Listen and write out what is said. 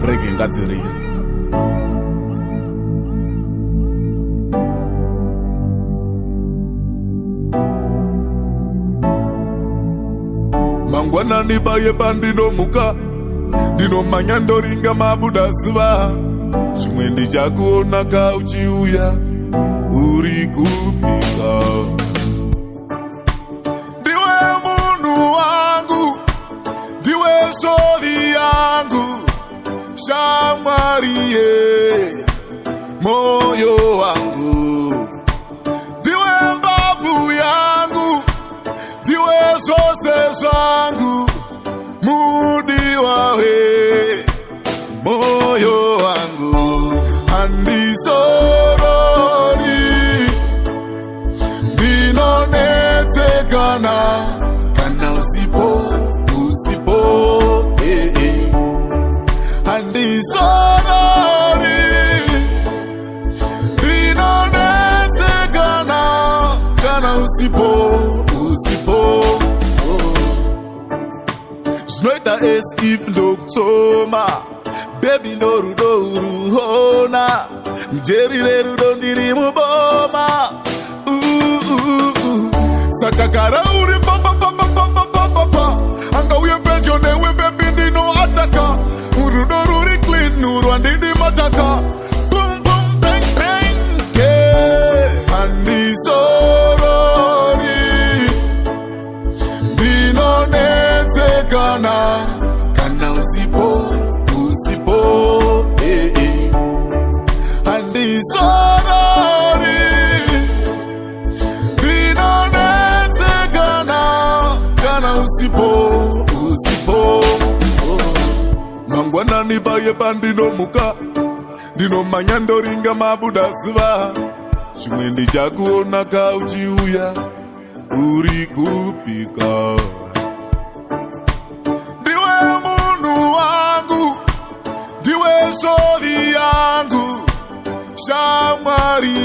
break ngadzirira. Mangwana nibaye pandinomuka, ndinomanya ndoringa mabuda zuva. Chimwe ndichakuona kauchiuya uri kupika. Ndiwe munhu wangu, ndiwe shori yangu, shamwari moyo wangu. Ndiwe mbavu yangu, ndiwe zvose zvangu, mudi wawe moyo wangu. Handisorori, ndinonetsekana kana usipo Handisorori, ndinonetsekana kana usipo Zvinoita as if ndokutsoma, baby norudo uruhona, mjerire rudo ndiri muboma. Saka gara uri pa anga uye pedyo newe baby ndino ataka. Urudo ruri clean urwa ndidi mataka. Boom boom bang bang yeah. Handisorori, ndinonetsekana kana usipo Handisorori, ndinonetsekana kana usipo Mangwana nibaye pandinomuka, ndinomanya ndoringa mabuda zuva. Chimwe ndichakuona kauchiuya uri kupika. Ndiwe munhu wangu, ndiwe shori yangu, shamwari